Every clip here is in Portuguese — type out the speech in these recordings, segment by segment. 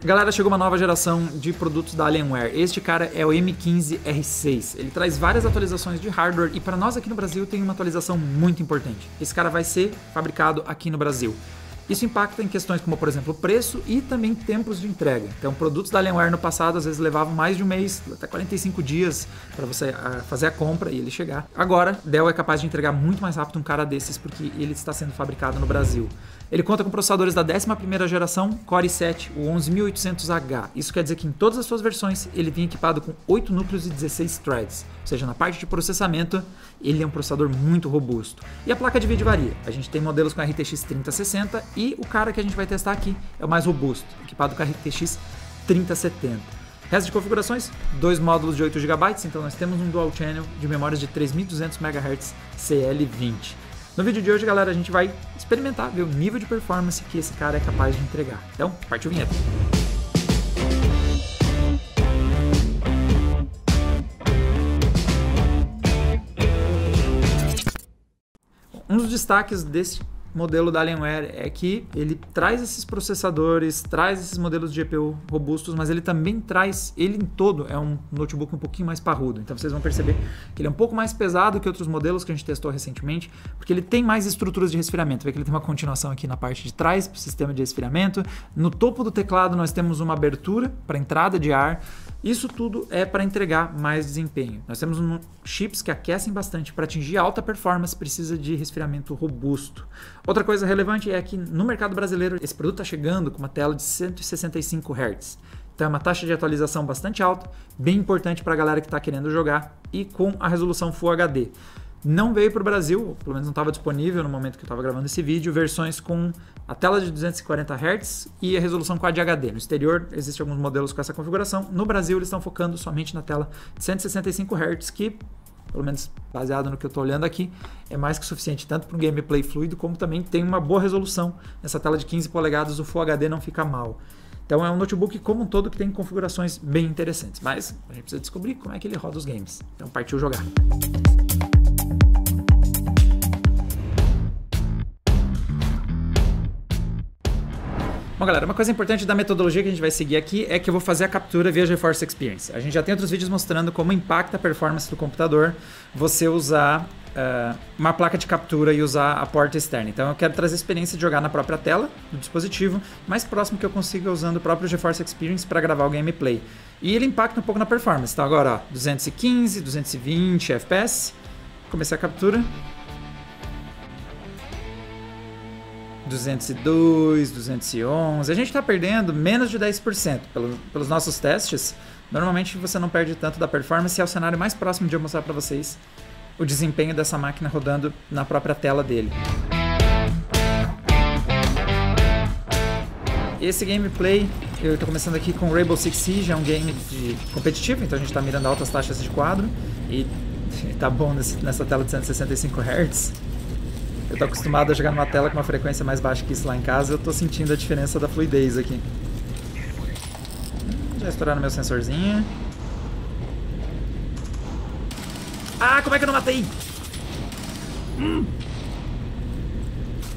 Galera, chegou uma nova geração de produtos da Alienware. Este cara é o M15R6. Ele traz várias atualizações de hardware e para nós aqui no Brasil tem uma atualização muito importante. Esse cara vai ser fabricado aqui no Brasil. Isso impacta em questões como, por exemplo, preço e também tempos de entrega. Então, produtos da Alienware no passado às vezes levavam mais de um mês, até 45 dias para você fazer a compra e ele chegar. Agora, Dell é capaz de entregar muito mais rápido um cara desses porque ele está sendo fabricado no Brasil. Ele conta com processadores da 11ª geração Core i7, o 11800H. Isso quer dizer que em todas as suas versões ele vem equipado com 8 núcleos e 16 threads. Ou seja, na parte de processamento, ele é um processador muito robusto. E a placa de vídeo varia. A gente tem modelos com RTX 3060 e o cara que a gente vai testar aqui é o mais robusto, equipado com RTX 3070. Resto de configurações, 2 módulos de 8 GB, então nós temos um dual channel de memórias de 3200 MHz CL20. No vídeo de hoje, galera, a gente vai experimentar, ver o nível de performance que esse cara é capaz de entregar. Então, partiu a vinheta. Um dos destaques desse modelo da Alienware é que ele traz esses processadores, traz esses modelos de GPU robustos, mas ele também traz, ele em todo é um notebook um pouquinho mais parrudo. Então vocês vão perceber que ele é um pouco mais pesado que outros modelos que a gente testou recentemente, porque ele tem mais estruturas de resfriamento. Vê que ele tem uma continuação aqui na parte de trás para o sistema de resfriamento. No topo do teclado nós temos uma abertura para entrada de ar. Isso tudo é para entregar mais desempenho. Nós temos chips que aquecem bastante. Para atingir alta performance precisa de resfriamento robusto. Outra coisa relevante é que no mercado brasileiro esse produto está chegando com uma tela de 165 Hz. Então é uma taxa de atualização bastante alta, bem importante para a galera que está querendo jogar e com a resolução Full HD. Não veio para o Brasil, ou pelo menos não estava disponível no momento que eu estava gravando esse vídeo, versões com a tela de 240 Hz e a resolução Quad HD. No exterior existem alguns modelos com essa configuração. No Brasil eles estão focando somente na tela de 165 Hz, que, pelo menos baseado no que eu estou olhando aqui, é mais que suficiente tanto para um gameplay fluido, como também tem uma boa resolução. Nessa tela de 15 polegadas o Full HD não fica mal. Então é um notebook como um todo que tem configurações bem interessantes, mas a gente precisa descobrir como é que ele roda os games. Então partiu jogar. Bom, galera, uma coisa importante da metodologia que a gente vai seguir aqui é que eu vou fazer a captura via GeForce Experience. A gente já tem outros vídeos mostrando como impacta a performance do computador você usar uma placa de captura e usar a porta externa. Então eu quero trazer a experiência de jogar na própria tela do dispositivo, mais próximo que eu consiga usando o próprio GeForce Experience para gravar o gameplay. E ele impacta um pouco na performance. Então agora, ó, 215, 220 FPS. Comecei a captura. 202, 211, a gente está perdendo menos de 10%. Pelos nossos testes, normalmente você não perde tanto da performance, é o cenário mais próximo de eu mostrar para vocês o desempenho dessa máquina rodando na própria tela dele. Esse gameplay, eu estou começando aqui com Rainbow Six Siege, é um game competitivo, então a gente está mirando altas taxas de quadro e tá bom nessa tela de 165 Hz. Eu tô acostumado a jogar numa tela com uma frequência mais baixa que isso lá em casa, eu tô sentindo a diferença da fluidez aqui. Já estouraram meu sensorzinho. Ah, como é que eu não matei?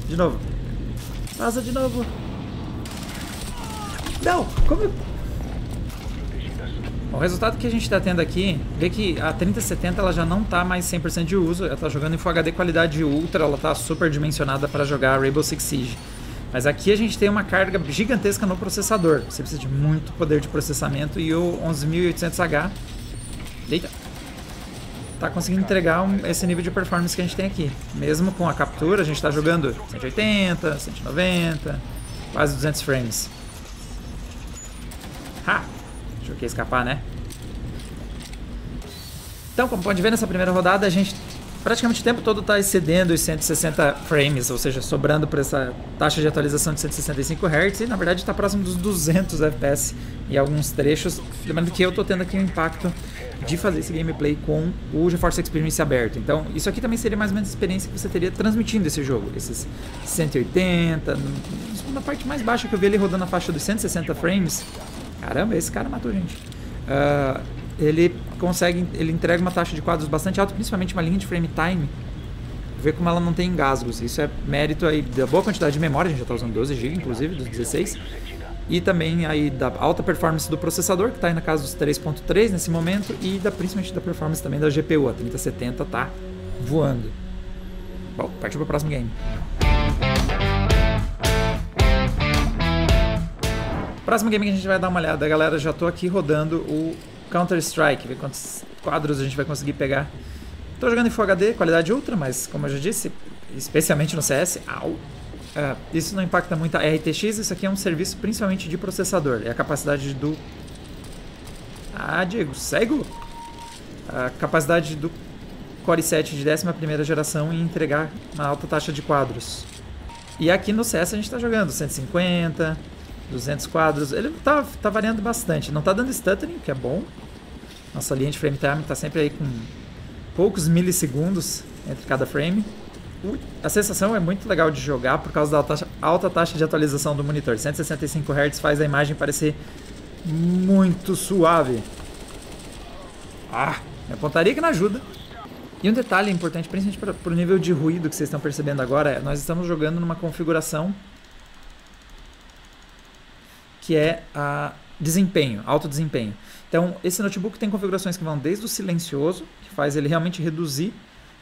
De novo. Vaza de novo. Não, como eu... O resultado que a gente está tendo aqui, vê que a 3070 ela já não está mais 100% de uso, ela está jogando em Full HD qualidade Ultra, ela está super dimensionada para jogar Rainbow Six Siege. Mas aqui a gente tem uma carga gigantesca no processador, você precisa de muito poder de processamento e o 11800H está conseguindo entregar esse nível de performance que a gente tem aqui. Mesmo com a captura, a gente está jogando 180, 190, quase 200 frames. Ha! Deixa eu escapar, né? Então, como pode ver nessa primeira rodada, a gente praticamente o tempo todo está excedendo os 160 frames, ou seja, sobrando por essa taxa de atualização de 165 Hz e na verdade está próximo dos 200 FPS em alguns trechos. Lembrando que eu estou tendo aqui um impacto de fazer esse gameplay com o GeForce Experience aberto. Então, isso aqui também seria mais ou menos a experiência que você teria transmitindo esse jogo. Esses 180, na parte mais baixa que eu vi ele rodando na faixa dos 160 frames. Caramba, esse cara matou gente. Ele entrega uma taxa de quadros bastante alta, principalmente uma linha de frame time. Ver como ela não tem engasgos. Isso é mérito aí da boa quantidade de memória, a gente já está usando 12 GB, inclusive, dos 16. E também aí da alta performance do processador, que está aí na casa dos 3.3 nesse momento, e principalmente da performance também da GPU, a 3070 tá voando. Bom, partiu para o próximo game. Próximo game que a gente vai dar uma olhada, galera, já tô aqui rodando o Counter-Strike, ver quantos quadros a gente vai conseguir pegar. Tô jogando em Full HD, qualidade ultra, mas como eu já disse, especialmente no CS, isso não impacta muito a RTX, isso aqui é um serviço principalmente de processador, é a capacidade do... Diego, cego? A capacidade do Core i7 de 11ª geração em entregar uma alta taxa de quadros. E aqui no CS a gente tá jogando 150, 200 quadros, ele tá variando bastante, não tá dando stuttering, que é bom. Nossa linha de frame time tá sempre aí com poucos milissegundos entre cada frame. A sensação é muito legal de jogar por causa da alta taxa de atualização do monitor. 165 Hz faz a imagem parecer muito suave. Minha pontaria que não ajuda. E um detalhe importante, principalmente para o nível de ruído que vocês estão percebendo agora, nós estamos jogando numa configuração que é desempenho, alto desempenho. Então, esse notebook tem configurações que vão desde o silencioso, que faz ele realmente reduzir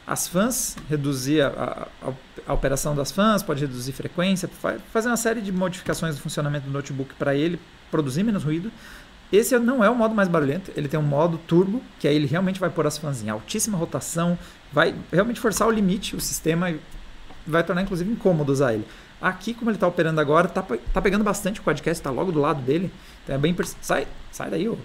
as fãs, reduzir a operação das fãs, pode reduzir frequência, fazer uma série de modificações do funcionamento do notebook para ele produzir menos ruído. Esse não é o modo mais barulhento, ele tem um modo turbo, que aí ele realmente vai pôr as fãs em altíssima rotação, vai realmente forçar o limite, o sistema vai tornar inclusive incômodo usar ele. Aqui, como ele está operando agora, tá pegando bastante, o quadcast está logo do lado dele, então é bem... Sai daí, ô!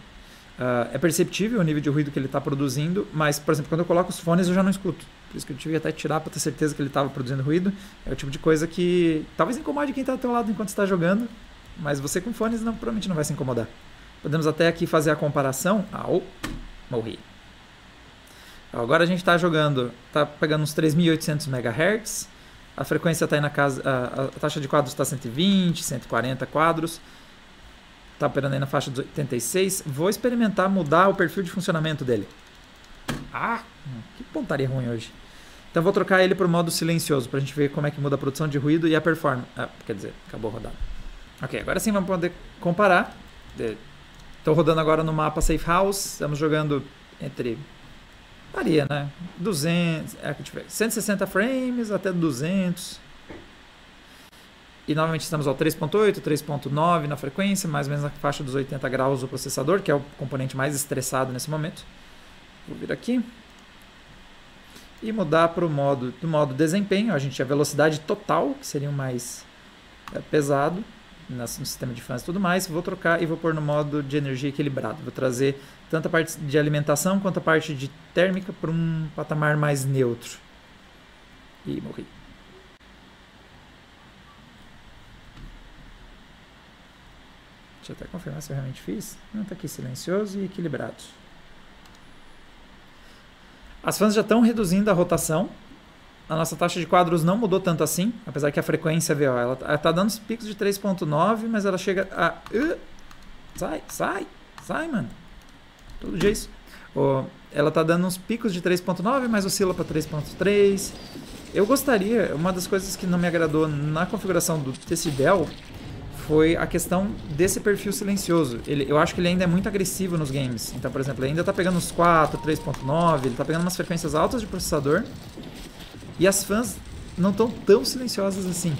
É perceptível o nível de ruído que ele está produzindo, mas, por exemplo, quando eu coloco os fones eu já não escuto. Por isso que eu tive até tirar para ter certeza que ele estava produzindo ruído. É o tipo de coisa que talvez incomode quem está ao teu lado enquanto está jogando, mas você com fones provavelmente não vai se incomodar. Podemos até aqui fazer a comparação. Morri. Agora a gente está jogando, está pegando uns 3.800 MHz, a frequência está aí na casa, a taxa de quadros está 120, 140 quadros. Tá operando aí na faixa dos 86. Vou experimentar mudar o perfil de funcionamento dele. Que pontaria ruim hoje. Então vou trocar ele para o modo silencioso, para a gente ver como é que muda a produção de ruído e a performance. Quer dizer, acabou rodando. Ok, agora sim vamos poder comparar. Estou rodando agora no mapa Safe House. Estamos jogando entre... varia, né? 160 frames até 200. E novamente estamos ao 3.8, 3.9 na frequência, mais ou menos na faixa dos 80 graus do processador, que é o componente mais estressado nesse momento. Vou vir aqui e mudar para o modo desempenho. A gente tinha velocidade total, que seria o mais pesado no sistema de fãs e tudo mais. Vou trocar e vou pôr no modo de energia equilibrado. Vou trazer tanto a parte de alimentação quanto a parte de térmica para um patamar mais neutro. E morri. Deixa eu até confirmar se eu realmente fiz. Não, tá aqui silencioso e equilibrado. As fãs já estão reduzindo a rotação. A nossa taxa de quadros não mudou tanto assim, apesar que a frequência, ela tá dando os picos de 3.9, mas ela chega a... Sai, mano. Todo dia isso. Ela tá dando uns picos de 3.9, mas oscila para 3.3. Eu gostaria, uma das coisas que não me agradou na configuração do decibel foi a questão desse perfil silencioso. Eu acho que ele ainda é muito agressivo nos games. Então, por exemplo, ele ainda está pegando uns 4, 3.9, ele está pegando umas frequências altas de processador e as fãs não estão tão silenciosas assim.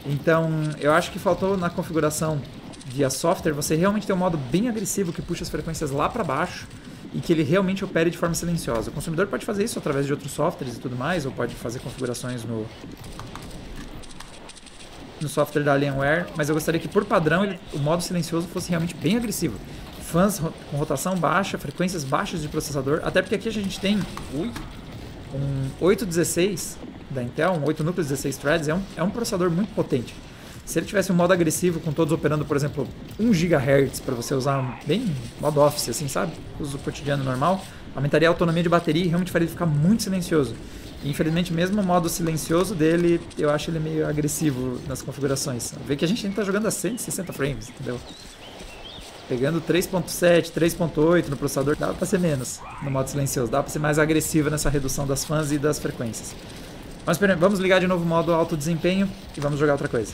Então, eu acho que faltou na configuração via software você realmente ter um modo bem agressivo que puxa as frequências lá para baixo e que ele realmente opere de forma silenciosa. O consumidor pode fazer isso através de outros softwares e tudo mais, ou pode fazer configurações no software da Alienware, mas eu gostaria que por padrão o modo silencioso fosse realmente bem agressivo. Fãs com rotação baixa, frequências baixas de processador, até porque aqui a gente tem um 816 da Intel, um 8 núcleos 16 threads, é um processador muito potente. Se ele tivesse um modo agressivo com todos operando, por exemplo, 1 GHz para você usar bem modo office, assim, sabe? Uso cotidiano normal, aumentaria a autonomia de bateria e realmente faria ele ficar muito silencioso. Infelizmente, mesmo o modo silencioso dele, eu acho ele meio agressivo nas configurações. Vê que a gente ainda está jogando a 160 frames, entendeu? Pegando 3.7, 3.8 no processador, dava para ser menos no modo silencioso. Dava para ser mais agressivo nessa redução das fãs e das frequências. Mas vamos ligar de novo o modo alto desempenho e vamos jogar outra coisa.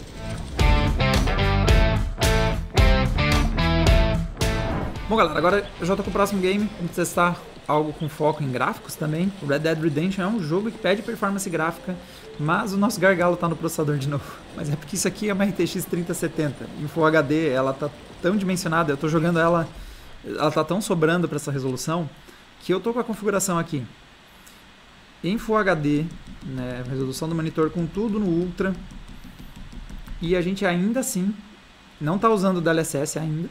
Bom, galera, agora eu já tô com o próximo game. Vamos testar algo com foco em gráficos também. O Red Dead Redemption é um jogo que pede performance gráfica, mas o nosso gargalo tá no processador de novo. Mas é porque isso aqui é uma RTX 3070. Em Full HD, ela tá tão dimensionada, eu tô jogando ela tá tão sobrando para essa resolução, que eu tô com a configuração aqui em Full HD, né, resolução do monitor com tudo no Ultra, e a gente ainda assim não tá usando o DLSS ainda,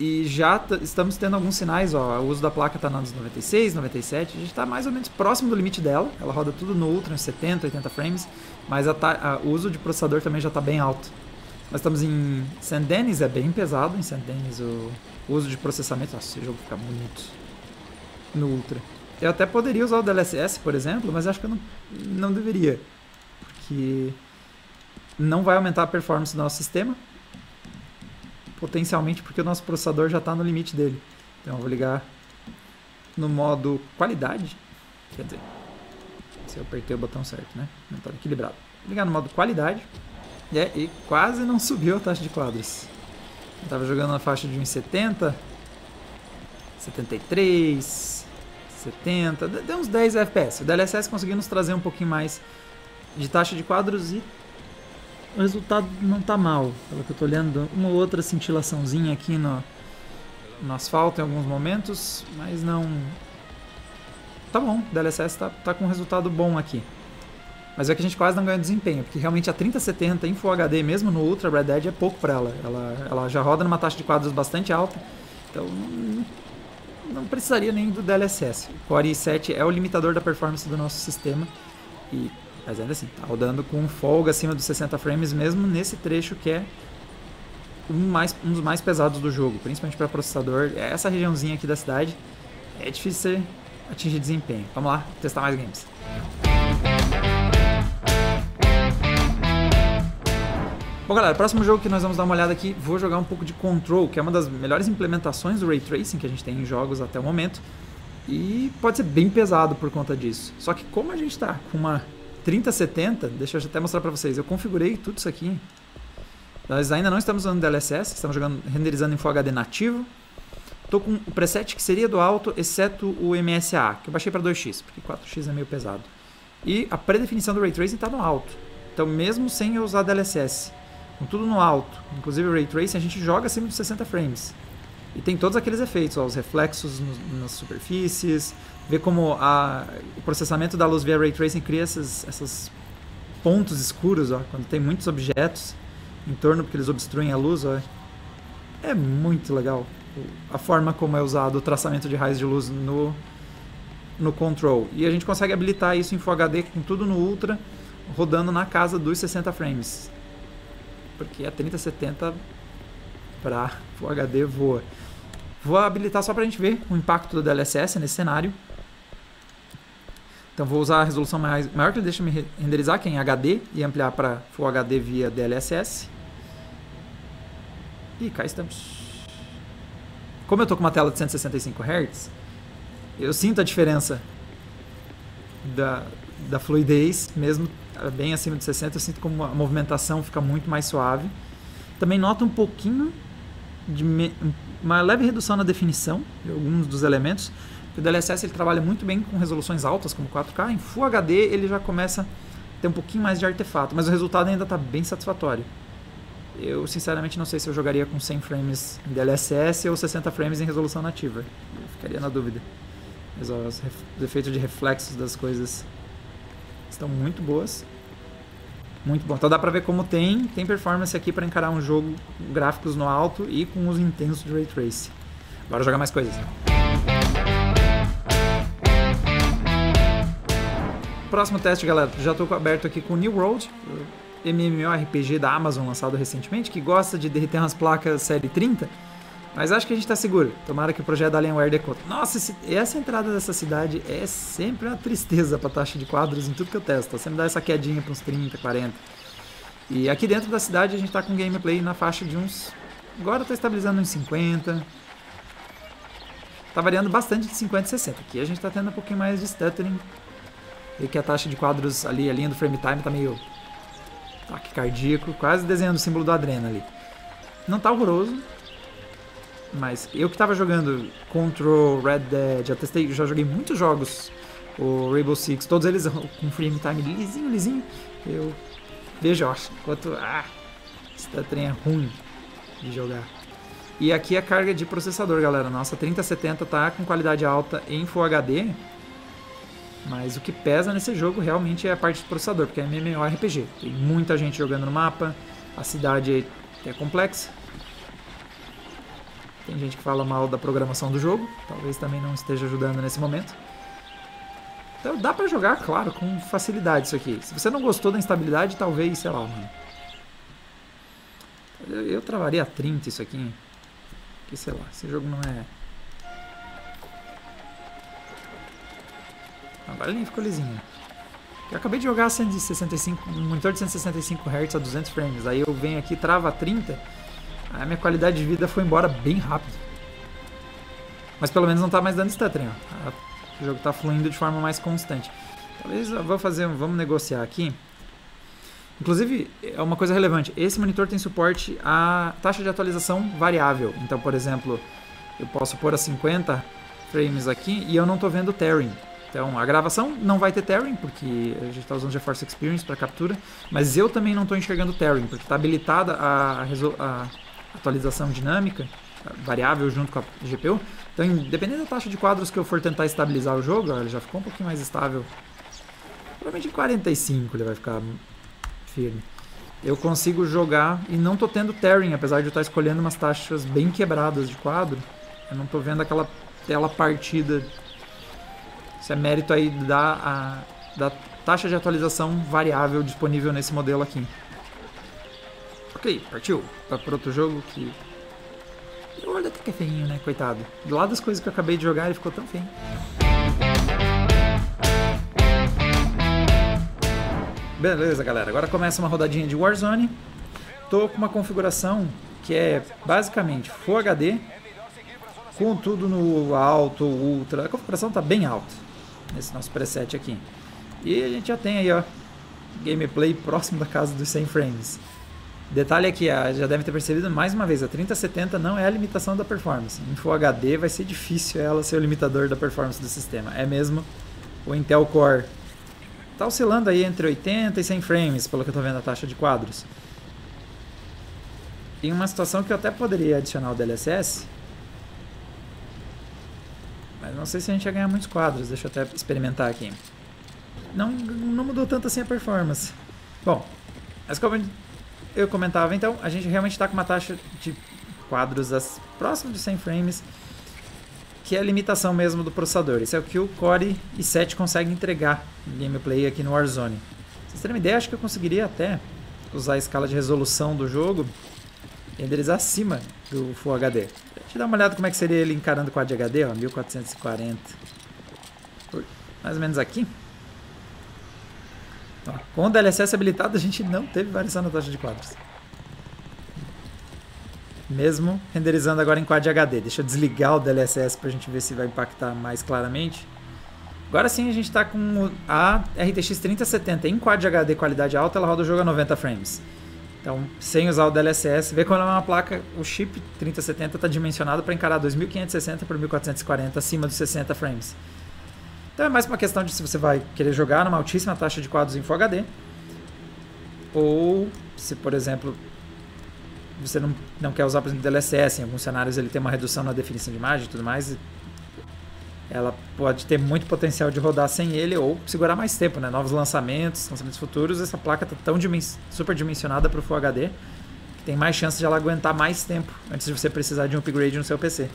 e já estamos tendo alguns sinais, ó, o uso da placa tá nos 96, 97, a gente tá mais ou menos próximo do limite dela, ela roda tudo no Ultra, em 70, 80 frames, mas o uso de processador também já tá bem alto. Nós estamos em St. Denis, é bem pesado em St. Denis o uso de processamento. Nossa, esse jogo fica bonito no Ultra. Eu até poderia usar o DLSS, por exemplo, mas acho que eu não deveria, porque não vai aumentar a performance do nosso sistema, potencialmente porque o nosso processador já está no limite dele. Então eu vou ligar no modo qualidade, quer dizer, se eu apertei o botão certo, né? Não está equilibrado. Vou ligar no modo qualidade. E quase não subiu a taxa de quadros. Eu tava jogando na faixa de 1,70, 73, 70, deu uns 10 FPS. O DLSS conseguiu nos trazer um pouquinho mais de taxa de quadros e o resultado não tá mal. Pelo que eu tô olhando, uma ou outra cintilaçãozinha aqui no asfalto em alguns momentos, mas não... Tá bom, o DLSS tá com um resultado bom aqui. Mas é que a gente quase não ganha desempenho, porque realmente a 3070 em Full HD, mesmo no Ultra Red Dead, é pouco para ela. Ela já roda numa taxa de quadros bastante alta, então não precisaria nem do DLSS. O Core i7 é o limitador da performance do nosso sistema, mas ainda assim, tá rodando com folga acima dos 60 frames, mesmo nesse trecho que é um dos mais pesados do jogo, principalmente para processador. Essa regiãozinha aqui da cidade é difícil atingir desempenho. Vamos lá, testar mais games. Bom, galera, próximo jogo que nós vamos dar uma olhada aqui, vou jogar um pouco de Control, que é uma das melhores implementações do Ray Tracing que a gente tem em jogos até o momento, e pode ser bem pesado por conta disso. Só que como a gente está com uma 3070, deixa eu até mostrar para vocês, eu configurei tudo isso aqui. Nós ainda não estamos usando DLSS, estamos renderizando em Full HD nativo. Estou com o preset que seria do alto, exceto o MSA, que eu baixei para 2x, porque 4x é meio pesado. E a predefinição do Ray Tracing está no alto, então mesmo sem eu usar DLSS, com tudo no alto, inclusive o Ray Tracing, a gente joga acima dos 60 frames. E tem todos aqueles efeitos, ó, os reflexos nas superfícies, ver como o processamento da luz via Ray Tracing cria esses pontos escuros, ó, quando tem muitos objetos em torno, porque eles obstruem a luz. Ó. É muito legal a forma como é usado o traçamento de raios de luz no Control. E a gente consegue habilitar isso em Full HD com tudo no Ultra, rodando na casa dos 60 frames. Porque a 3070 para Full HD voa. Vou habilitar só para a gente ver o impacto do DLSS nesse cenário. Então vou usar a resolução maior que ele deixa me renderizar, que é em HD, e ampliar para Full HD via DLSS. E cá estamos. Como eu estou com uma tela de 165 Hz, eu sinto a diferença da fluidez, mesmo bem acima de 60, eu sinto como a movimentação fica muito mais suave. Também noto um pouquinho de uma leve redução na definição de alguns dos elementos. O DLSS ele trabalha muito bem com resoluções altas, como 4K. Em Full HD ele já começa a ter um pouquinho mais de artefato, mas o resultado ainda está bem satisfatório. Eu sinceramente não sei se eu jogaria com 100 frames em DLSS ou 60 frames em resolução nativa. Eu ficaria na dúvida. Mas ó, os efeitos de reflexos das coisas estão muito boas. Muito bom. Então dá pra ver como tem performance aqui para encarar um jogo com gráficos no alto e com uso intenso de Ray Tracing. Bora jogar mais coisas. Próximo teste, galera. Já estou aberto aqui com New World, MMORPG da Amazon, lançado recentemente, que gosta de derreter umas placas série 30, mas acho que a gente está seguro. Tomara que o projeto da Alienware dê conta. Nossa, essa entrada dessa cidade é sempre uma tristeza para taxa de quadros em tudo que eu testo. Sempre dá essa quedinha para uns 30, 40. E aqui dentro da cidade a gente está com gameplay na faixa de uns... Agora está estabilizando uns 50. Está variando bastante de 50 e 60. Aqui a gente está tendo um pouquinho mais de stuttering. E que a taxa de quadros ali, a linha do frame time está meio... Ataque cardíaco, quase desenhando o símbolo do Adrena ali. Não tá horroroso, mas eu que tava jogando Control, Red Dead, já joguei muitos jogos, o Rainbow Six, todos eles com frame time lisinho, eu vejo, ó, quanto, esse trem é ruim de jogar. E aqui a carga de processador, galera, nossa 3070 tá com qualidade alta em Full HD, mas o que pesa nesse jogo realmente é a parte de processador, porque é MMORPG, tem muita gente jogando no mapa, a cidade é complexa. Tem gente que fala mal da programação do jogo, talvez também não esteja ajudando nesse momento. Então dá pra jogar, claro, com facilidade isso aqui. Se você não gostou da instabilidade, talvez, sei lá, mano. Eu travaria a 30 isso aqui. Porque, sei lá, esse jogo não é... Agora ele ficou lisinho. Eu acabei de jogar 165, um monitor de 165 Hz a 200 frames. Aí eu venho aqui, trava a 30... A minha qualidade de vida foi embora bem rápido. Mas pelo menos não tá mais dando stuttering, ó. O jogo tá fluindo de forma mais constante. Talvez eu vou fazer, vamos negociar aqui. Inclusive, é uma coisa relevante. Esse monitor tem suporte a taxa de atualização variável. Então, por exemplo, eu posso pôr a 50 frames aqui e eu não tô vendo tearing. Então, a gravação não vai ter tearing, porque a gente está usando GeForce Experience para captura. Mas eu também não estou enxergando tearing, porque está habilitada a atualização dinâmica, variável junto com a GPU. Então, independente da taxa de quadros que eu for tentar estabilizar o jogo, ó, ele já ficou um pouquinho mais estável. Provavelmente em 45 ele vai ficar firme. Eu consigo jogar e não tô tendo tearing, apesar de eu estar escolhendo umas taxas bem quebradas de quadro. Eu não tô vendo aquela tela partida. Isso é mérito aí da taxa de atualização variável disponível nesse modelo aqui. Ok, partiu para outro jogo que... Olha até que é feinho, né? Coitado. Do lado das coisas que eu acabei de jogar, ele ficou tão feio. Beleza, galera. Agora começa uma rodadinha de Warzone. Tô com uma configuração que é basicamente Full HD, com tudo no alto, ultra. A configuração tá bem alta nesse nosso preset aqui. E a gente já tem aí, ó, gameplay próximo da casa dos 100 frames. Detalhe aqui, já deve ter percebido mais uma vez, a 3070 não é a limitação da performance. Em Full HD vai ser difícil ela ser o limitador da performance do sistema. É mesmo o Intel Core. Tá oscilando aí entre 80 e 100 frames, pelo que eu tô vendo a taxa de quadros. Tem uma situação que eu até poderia adicionar o DLSS, mas não sei se a gente ia ganhar muitos quadros. Deixa eu até experimentar aqui. Não mudou tanto assim a performance. Bom, mas como eu comentava, então, a gente realmente está com uma taxa de quadros próximo de 100 frames, que é a limitação mesmo do processador. Isso é o que o Core i7 consegue entregar no gameplay aqui no Warzone. Pra vocês terem uma ideia, acho que eu conseguiria até usar a escala de resolução do jogo e renderizar acima do Full HD. Deixa eu dar uma olhada como é que seria ele encarando o Quad HD, ó, 1440. Mais ou menos aqui. Ó, com o DLSS habilitado, a gente não teve variação na taxa de quadros. Mesmo renderizando agora em Quad HD. Deixa eu desligar o DLSS para a gente ver se vai impactar mais claramente. Agora sim a gente está com a RTX 3070 em Quad HD qualidade alta, ela roda o jogo a 90 frames. Então, sem usar o DLSS, vê quando é uma placa, o chip 3070 está dimensionado para encarar 2560 por 1440 acima dos 60 frames. Então é mais uma questão de se você vai querer jogar numa altíssima taxa de quadros em Full HD, ou se, por exemplo, você não quer usar, por exemplo, DLSS. Em alguns cenários ele tem uma redução na definição de imagem e tudo mais. Ela pode ter muito potencial de rodar sem ele ou segurar mais tempo, né? Novos lançamentos futuros. Essa placa está tão super dimensionada para o Full HD que tem mais chance de ela aguentar mais tempo antes de você precisar de um upgrade no seu PC.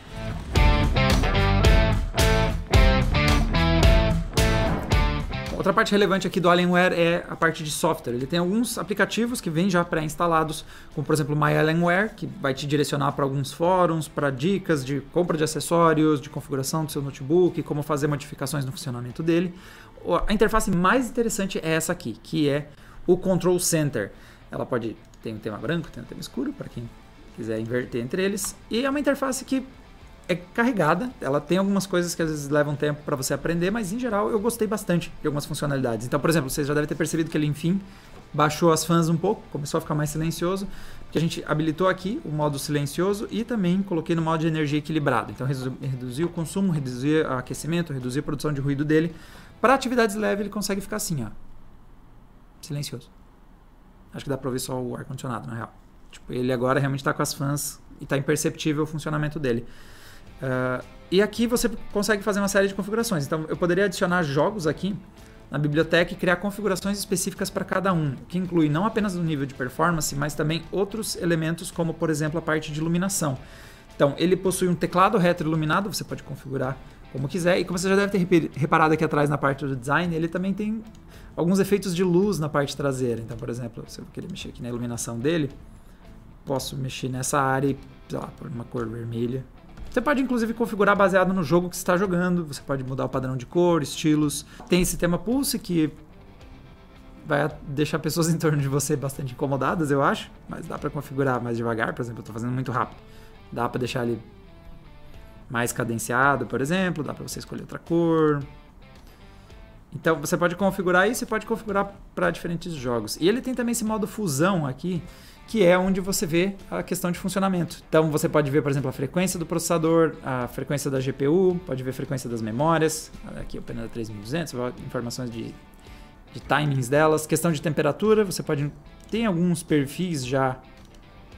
Outra parte relevante aqui do Alienware é a parte de software. Ele tem alguns aplicativos que vêm já pré-instalados, como por exemplo o My Alienware, que vai te direcionar para alguns fóruns, para dicas de compra de acessórios, de configuração do seu notebook, como fazer modificações no funcionamento dele. A interface mais interessante é essa aqui, que é o Control Center. Ela pode ter um tema branco, tem um tema escuro, para quem quiser inverter entre eles. E é uma interface que é carregada, ela tem algumas coisas que às vezes levam tempo para você aprender, mas em geral eu gostei bastante de algumas funcionalidades. Então, por exemplo, vocês já devem ter percebido que ele, enfim, baixou as fãs um pouco, começou a ficar mais silencioso, porque a gente habilitou aqui o modo silencioso e também coloquei no modo de energia equilibrado. Então reduzi o consumo, reduzi o aquecimento, reduzi a produção de ruído dele. Para atividades leves ele consegue ficar assim, ó, silencioso. Acho que dá para ouvir só o ar-condicionado, na real. Tipo, ele agora realmente está com as fãs e está imperceptível o funcionamento dele. E aqui você consegue fazer uma série de configurações. Então eu poderia adicionar jogos aqui na biblioteca e criar configurações específicas para cada um, que inclui não apenas o nível de performance, mas também outros elementos, como por exemplo a parte de iluminação. Então ele possui um teclado retroiluminado, você pode configurar como quiser, e como você já deve ter reparado aqui atrás na parte do design, ele também tem alguns efeitos de luz na parte traseira. Então, por exemplo, se eu querer mexer aqui na iluminação dele, posso mexer nessa área e, sei lá, por uma cor vermelha. Você pode inclusive configurar baseado no jogo que você está jogando, você pode mudar o padrão de cor, estilos. Tem esse tema Pulse que vai deixar pessoas em torno de você bastante incomodadas, eu acho, mas dá para configurar mais devagar. Por exemplo, eu estou fazendo muito rápido, dá para deixar ele mais cadenciado, por exemplo, dá para você escolher outra cor. Então você pode configurar isso e pode configurar para diferentes jogos. E ele tem também esse modo fusão aqui, que é onde você vê a questão de funcionamento. Então você pode ver, por exemplo, a frequência do processador, a frequência da GPU, pode ver a frequência das memórias, aqui o painel 3200, informações de timings delas, questão de temperatura, você pode, tem alguns perfis já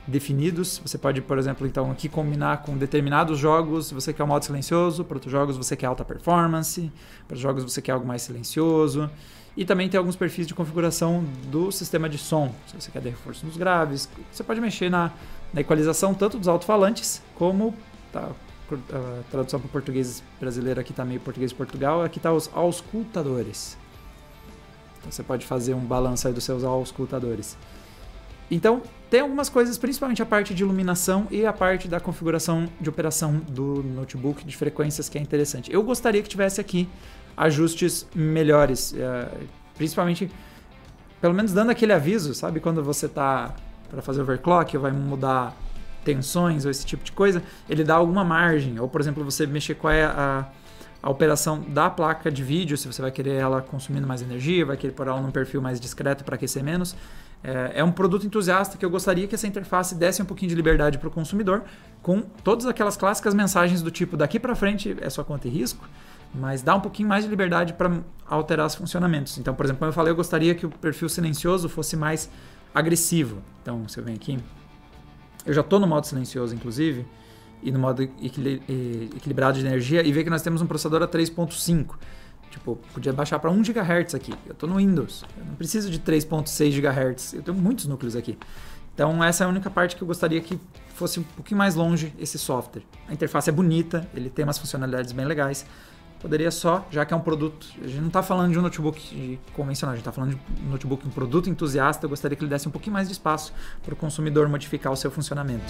definidos, você pode, por exemplo, então aqui combinar com determinados jogos, se você quer o modo silencioso, para outros jogos você quer alta performance, para os jogos você quer algo mais silencioso. E também tem alguns perfis de configuração do sistema de som. Se você quer dar reforço nos graves, você pode mexer na equalização tanto dos alto-falantes, como a tradução para o português brasileiro aqui está meio português de Portugal, aqui está os auscultadores. Então você pode fazer um balanço aí dos seus auscultadores. Então tem algumas coisas, principalmente a parte de iluminação e a parte da configuração de operação do notebook de frequências, que é interessante. Eu gostaria que tivesse aqui ajustes melhores, principalmente, pelo menos dando aquele aviso, sabe, quando você tá para fazer overclock ou vai mudar tensões ou esse tipo de coisa, ele dá alguma margem, ou por exemplo, você mexer qual é a operação da placa de vídeo, se você vai querer ela consumindo mais energia, vai querer pôr ela num perfil mais discreto para aquecer menos. É um produto entusiasta que eu gostaria que essa interface desse um pouquinho de liberdade para o consumidor, com todas aquelas clássicas mensagens do tipo, daqui para frente é sua conta e risco, mas dá um pouquinho mais de liberdade para alterar os funcionamentos. Então, por exemplo, como eu falei, eu gostaria que o perfil silencioso fosse mais agressivo. Então, se eu venho aqui, eu já estou no modo silencioso, inclusive, e no modo equilibrado de energia, e ver que nós temos um processador a 3.5. Tipo, podia baixar para 1 GHz aqui. Eu estou no Windows, eu não preciso de 3.6 GHz, eu tenho muitos núcleos aqui. Então, essa é a única parte que eu gostaria que fosse um pouquinho mais longe esse software. A interface é bonita, ele tem umas funcionalidades bem legais. Poderia só, já que é um produto, a gente não está falando de um notebook convencional, a gente está falando de um notebook, um produto entusiasta, eu gostaria que ele desse um pouquinho mais de espaço para o consumidor modificar o seu funcionamento.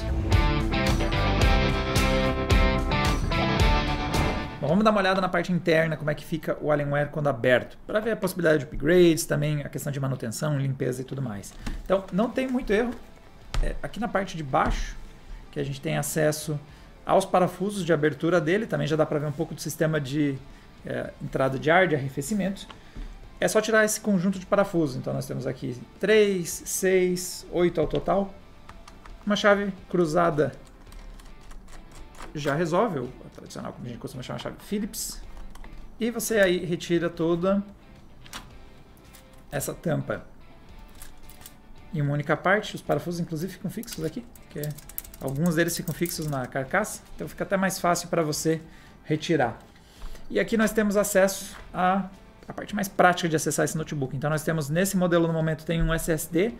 Bom, vamos dar uma olhada na parte interna, como é que fica o Alienware quando aberto, para ver a possibilidade de upgrades, também a questão de manutenção, limpeza e tudo mais. Então, não tem muito erro. Aqui na parte de baixo, que a gente tem acesso aos parafusos de abertura dele, também já dá para ver um pouco do sistema de entrada de ar, de arrefecimento. É só tirar esse conjunto de parafusos. Então nós temos aqui 3, 6, 8 ao total. Uma chave cruzada já resolve, o tradicional, como a gente costuma chamar, a chave Phillips. E você aí retira toda essa tampa em uma única parte. Os parafusos inclusive ficam fixos aqui, alguns deles ficam fixos na carcaça, então fica até mais fácil para você retirar. E aqui nós temos acesso à parte mais prática de acessar esse notebook. Então nós temos, nesse modelo no momento tem um SSD,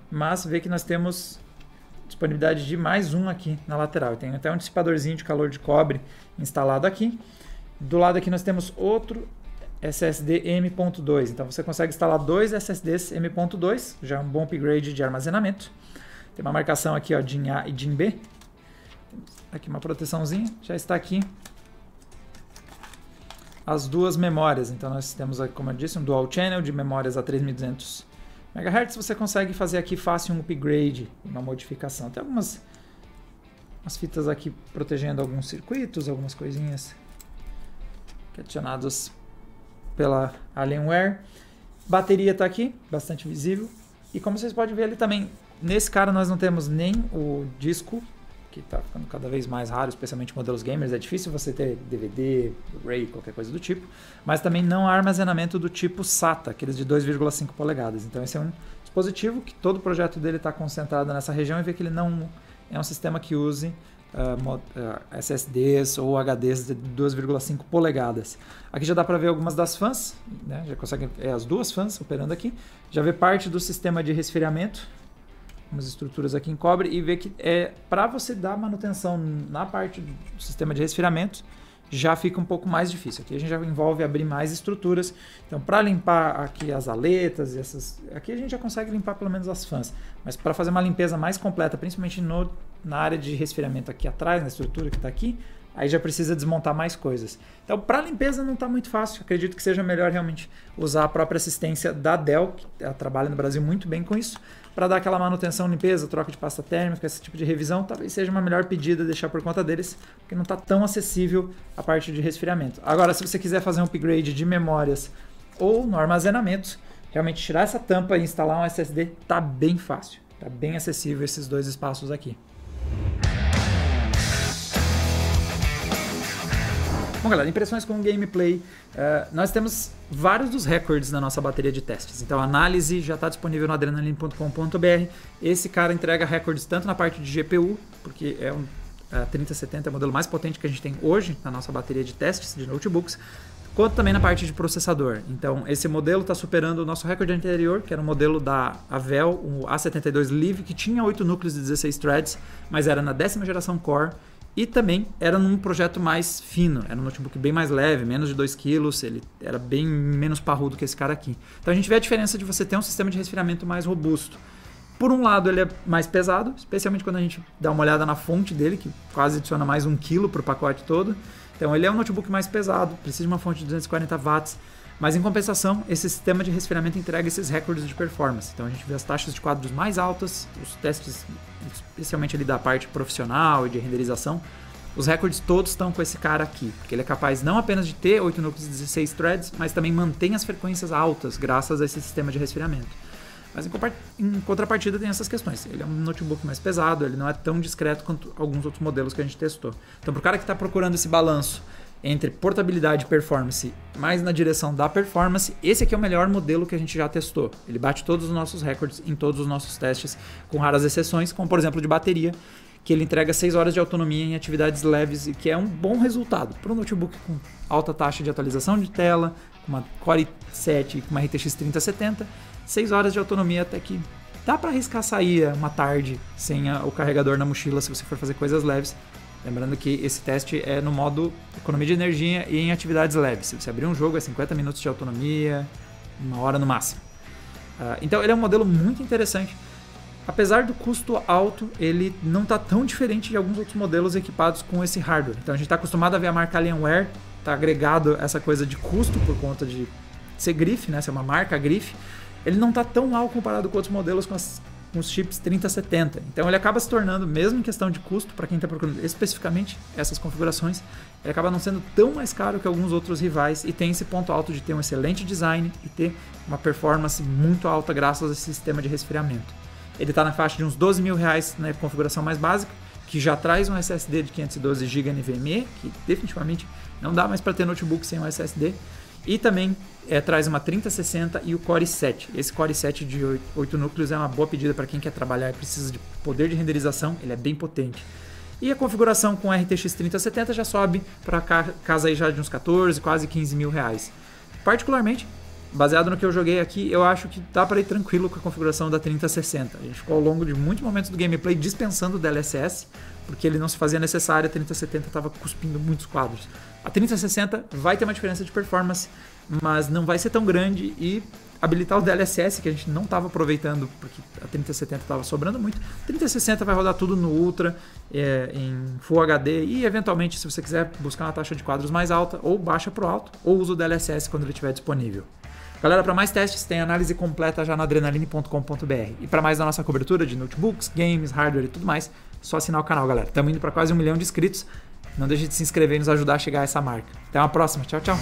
mas vê que nós temos disponibilidade de mais um aqui na lateral. Tem até um dissipadorzinho de calor de cobre instalado aqui. Do lado aqui nós temos outro SSD M.2, então você consegue instalar dois SSDs M.2, já é um bom upgrade de armazenamento. Tem uma marcação aqui, ó, DIN A e DIN B. Aqui uma proteçãozinha. Já está aqui as duas memórias. Então nós temos, como eu disse, um dual channel de memórias a 3200 MHz. Você consegue fazer aqui fácil um upgrade, uma modificação. Tem algumas fitas aqui protegendo alguns circuitos, algumas coisinhas adicionadas pela Alienware. Bateria está aqui, bastante visível. E como vocês podem ver ali também, nesse cara nós não temos nem o disco, que está ficando cada vez mais raro, especialmente modelos gamers. É difícil você ter DVD, Blu-ray, qualquer coisa do tipo. Mas também não há armazenamento do tipo SATA, aqueles de 2,5 polegadas. Então esse é um dispositivo que todo o projeto dele está concentrado nessa região e vê que ele não é um sistema que use SSDs ou HDs de 2,5 polegadas. Aqui já dá para ver algumas das fãs, né? Já consegue as duas fãs operando aqui. Já vê parte do sistema de resfriamento, umas estruturas aqui em cobre, e vê que para você dar manutenção na parte do sistema de resfriamento já fica um pouco mais difícil. Aqui a gente já envolve abrir mais estruturas. Então, para limpar aqui as aletas, aqui a gente já consegue limpar pelo menos as fãs. Mas para fazer uma limpeza mais completa, principalmente na área de resfriamento aqui atrás, na estrutura que está aqui, aí já precisa desmontar mais coisas. Então, para limpeza não está muito fácil. Acredito que seja melhor realmente usar a própria assistência da Dell, que ela trabalha no Brasil muito bem com isso, para dar aquela manutenção, limpeza, troca de pasta térmica, esse tipo de revisão. Talvez seja uma melhor pedida deixar por conta deles, porque não está tão acessível a parte de resfriamento. Agora, se você quiser fazer um upgrade de memórias ou no armazenamento, realmente tirar essa tampa e instalar um SSD está bem fácil. Está bem acessível esses dois espaços aqui. Bom, galera, impressões com o gameplay. Nós temos vários dos recordes na nossa bateria de testes. Então a análise já está disponível no adrenaline.com.br. Esse cara entrega recordes tanto na parte de GPU, porque é um 3070, é o modelo mais potente que a gente tem hoje na nossa bateria de testes de notebooks, quanto também na parte de processador. Então esse modelo está superando o nosso recorde anterior, que era o modelo da Avel, o A72 Live, que tinha 8 núcleos de 16 threads, mas era na 10ª geração Core. E também era num projeto mais fino, era um notebook bem mais leve, menos de 2 kg, ele era bem menos parrudo que esse cara aqui. Então a gente vê a diferença de você ter um sistema de resfriamento mais robusto. Por um lado ele é mais pesado, especialmente quando a gente dá uma olhada na fonte dele, que quase adiciona mais 1 kg para o pacote todo. Então ele é um notebook mais pesado, precisa de uma fonte de 240 watts, mas em compensação esse sistema de resfriamento entrega esses recordes de performance. Então a gente vê as taxas de quadros mais altas, os testes, especialmente ali da parte profissional e de renderização, os recordes todos estão com esse cara aqui, porque ele é capaz não apenas de ter 8 núcleos e 16 threads, mas também mantém as frequências altas graças a esse sistema de resfriamento. Mas em contrapartida tem essas questões. Ele é um notebook mais pesado, ele não é tão discreto quanto alguns outros modelos que a gente testou. Então para o cara que está procurando esse balanço entre portabilidade e performance, mais na direção da performance, esse aqui é o melhor modelo que a gente já testou. Ele bate todos os nossos recordes em todos os nossos testes, com raras exceções, como por exemplo de bateria, que ele entrega 6 horas de autonomia em atividades leves, e que é um bom resultado para um notebook com alta taxa de atualização de tela, com uma Core i7 e com uma RTX 3070, 6 horas de autonomia até que dá para arriscar sair uma tarde sem o carregador na mochila se você for fazer coisas leves. Lembrando que esse teste é no modo economia de energia e em atividades leves. Se você abrir um jogo é 50 minutos de autonomia, 1 hora no máximo. Então ele é um modelo muito interessante. Apesar do custo alto, ele não está tão diferente de alguns outros modelos equipados com esse hardware. Então a gente está acostumado a ver a marca Alienware, está agregado essa coisa de custo por conta de ser grife, né? Ser uma marca grife. Ele não está tão mal comparado com outros modelos com os chips 3070. Então ele acaba se tornando, mesmo em questão de custo, para quem está procurando especificamente essas configurações, ele acaba não sendo tão mais caro que alguns outros rivais e tem esse ponto alto de ter um excelente design e ter uma performance muito alta graças a esse sistema de resfriamento. Ele está na faixa de uns R$12 mil na configuração mais básica, que já traz um SSD de 512 GB NVMe, que definitivamente não dá mais para ter notebook sem um SSD. E também traz uma 3060 e o Core i7. Esse Core i7 de 8 núcleos é uma boa pedida para quem quer trabalhar e precisa de poder de renderização, ele é bem potente. E a configuração com RTX 3070 já sobe para casa aí já de uns 14, quase 15 mil reais. Particularmente, baseado no que eu joguei aqui, eu acho que dá para ir tranquilo com a configuração da 3060. A gente ficou ao longo de muitos momentos do gameplay dispensando o DLSS, porque ele não se fazia necessário, a 3070 estava cuspindo muitos quadros. A 3060 vai ter uma diferença de performance, mas não vai ser tão grande, e habilitar o DLSS, que a gente não estava aproveitando, porque a 3070 estava sobrando muito, a 3060 vai rodar tudo no Ultra, em Full HD, e eventualmente, se você quiser buscar uma taxa de quadros mais alta, ou baixa para o alto, ou usa o DLSS quando ele estiver disponível. Galera, para mais testes, tem análise completa já no adrenaline.com.br. E para mais da nossa cobertura de notebooks, games, hardware e tudo mais, só assinar o canal, galera. Estamos indo para quase 1 milhão de inscritos. Não deixe de se inscrever e nos ajudar a chegar a essa marca. Até uma próxima. Tchau, tchau.